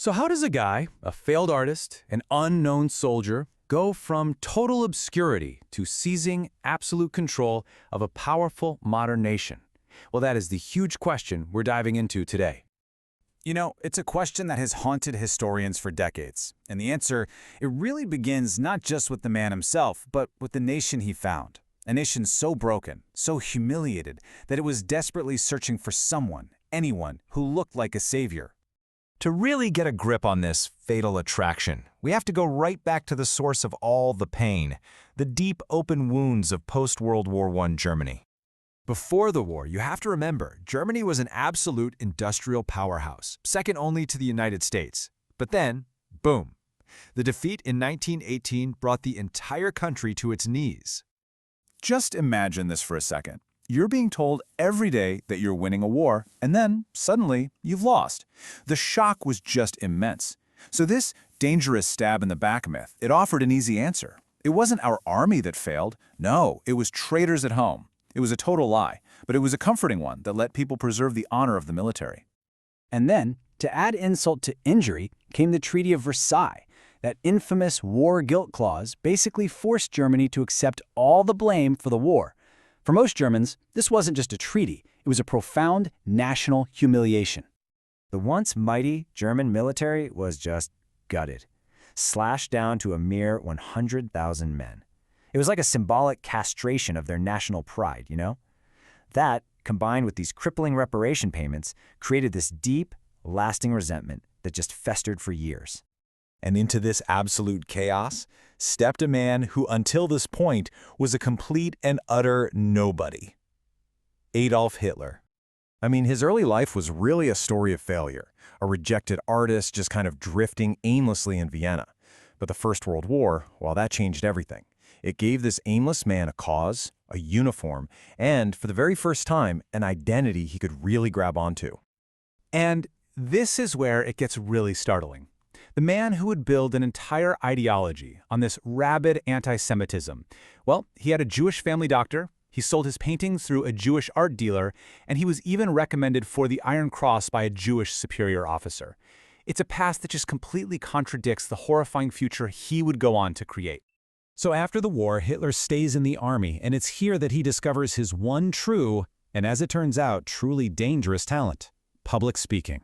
So how does a guy, a failed artist, an unknown soldier, go from total obscurity to seizing absolute control of a powerful modern nation? Well, that is the huge question we're diving into today. You know, it's a question that has haunted historians for decades. And the answer, it really begins not just with the man himself, but with the nation he found. A nation so broken, so humiliated, that it was desperately searching for someone, anyone, who looked like a savior. To really get a grip on this fatal attraction, we have to go right back to the source of all the pain, the deep open wounds of post-World War I Germany. Before the war, you have to remember, Germany was an absolute industrial powerhouse, second only to the United States. But then, boom, the defeat in 1918 brought the entire country to its knees. Just imagine this for a second. You're being told every day that you're winning a war, and then, suddenly, you've lost. The shock was just immense. So this dangerous stab in the back myth, it offered an easy answer. It wasn't our army that failed. No, it was traitors at home. It was a total lie, but it was a comforting one that let people preserve the honor of the military. And then, to add insult to injury, came the Treaty of Versailles. That infamous war guilt clause basically forced Germany to accept all the blame for the war. For most Germans, this wasn't just a treaty, it was a profound national humiliation. The once mighty German military was just gutted, slashed down to a mere 100,000 men. It was like a symbolic castration of their national pride, you know? That, combined with these crippling reparation payments, created this deep, lasting resentment that just festered for years. And into this absolute chaos stepped a man who, until this point, was a complete and utter nobody. Adolf Hitler. I mean, his early life was really a story of failure, a rejected artist just kind of drifting aimlessly in Vienna. But the First World War, well, that changed everything. It gave this aimless man a cause, a uniform, and, for the very first time, an identity he could really grab onto. And this is where it gets really startling. The man who would build an entire ideology on this rabid anti-Semitism. Well, he had a Jewish family doctor, he sold his paintings through a Jewish art dealer, and he was even recommended for the Iron Cross by a Jewish superior officer. It's a past that just completely contradicts the horrifying future he would go on to create. So after the war, Hitler stays in the army, and it's here that he discovers his one true, and as it turns out, truly dangerous talent: public speaking.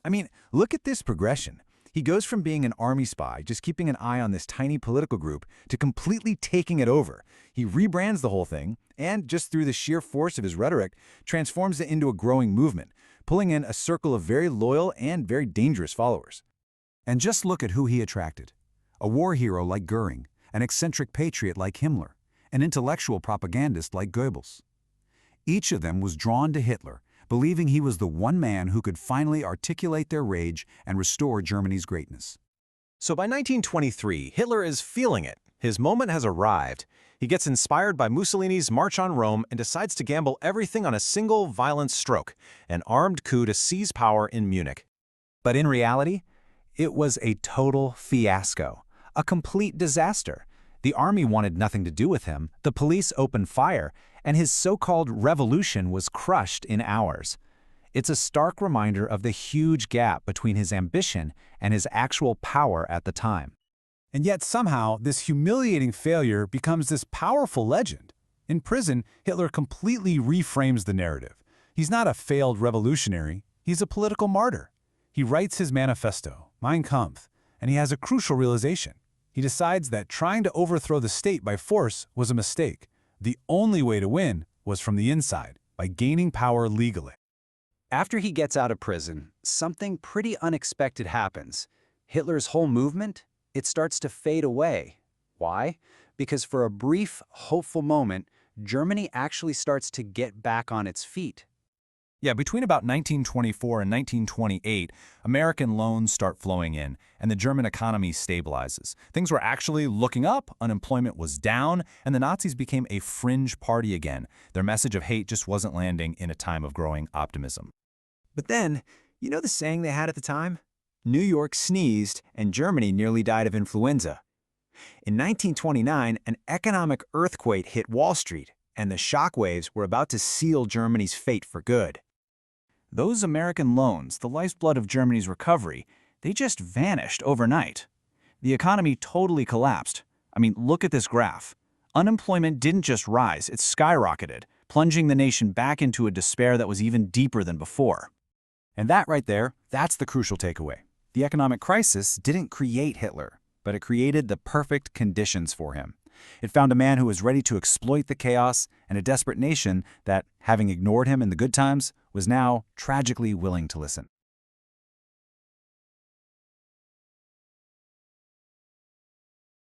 I mean, look at this progression. He goes from being an army spy, just keeping an eye on this tiny political group, to completely taking it over. He rebrands the whole thing, and just through the sheer force of his rhetoric, transforms it into a growing movement, pulling in a circle of very loyal and very dangerous followers. And just look at who he attracted. A war hero like Goering, an eccentric patriot like Himmler, an intellectual propagandist like Goebbels. Each of them was drawn to Hitler, believing he was the one man who could finally articulate their rage and restore Germany's greatness. So by 1923, Hitler is feeling it. His moment has arrived. He gets inspired by Mussolini's March on Rome and decides to gamble everything on a single violent stroke, an armed coup to seize power in Munich. But in reality, it was a total fiasco, a complete disaster. The army wanted nothing to do with him, the police opened fire, and his so-called revolution was crushed in hours. It's a stark reminder of the huge gap between his ambition and his actual power at the time. And yet somehow, this humiliating failure becomes this powerful legend. In prison, Hitler completely reframes the narrative. He's not a failed revolutionary, he's a political martyr. He writes his manifesto, Mein Kampf, and he has a crucial realization. He decides that trying to overthrow the state by force was a mistake. The only way to win was from the inside, by gaining power legally. After he gets out of prison, something pretty unexpected happens. Hitler's whole movement, it starts to fade away. Why? Because for a brief, hopeful moment, Germany actually starts to get back on its feet. Yeah, between about 1924 and 1928, American loans start flowing in, and the German economy stabilizes. Things were actually looking up, unemployment was down, and the Nazis became a fringe party again. Their message of hate just wasn't landing in a time of growing optimism. But then, you know the saying they had at the time? New York sneezed and Germany nearly died of influenza. In 1929, an economic earthquake hit Wall Street, and the shockwaves were about to seal Germany's fate for good. Those American loans, the lifeblood of Germany's recovery, they just vanished overnight. The economy totally collapsed. I mean, look at this graph. Unemployment didn't just rise, it skyrocketed, plunging the nation back into a despair that was even deeper than before. And that right there, that's the crucial takeaway. The economic crisis didn't create Hitler, but it created the perfect conditions for him. It found a man who was ready to exploit the chaos and a desperate nation that, having ignored him in the good times, was now tragically willing to listen.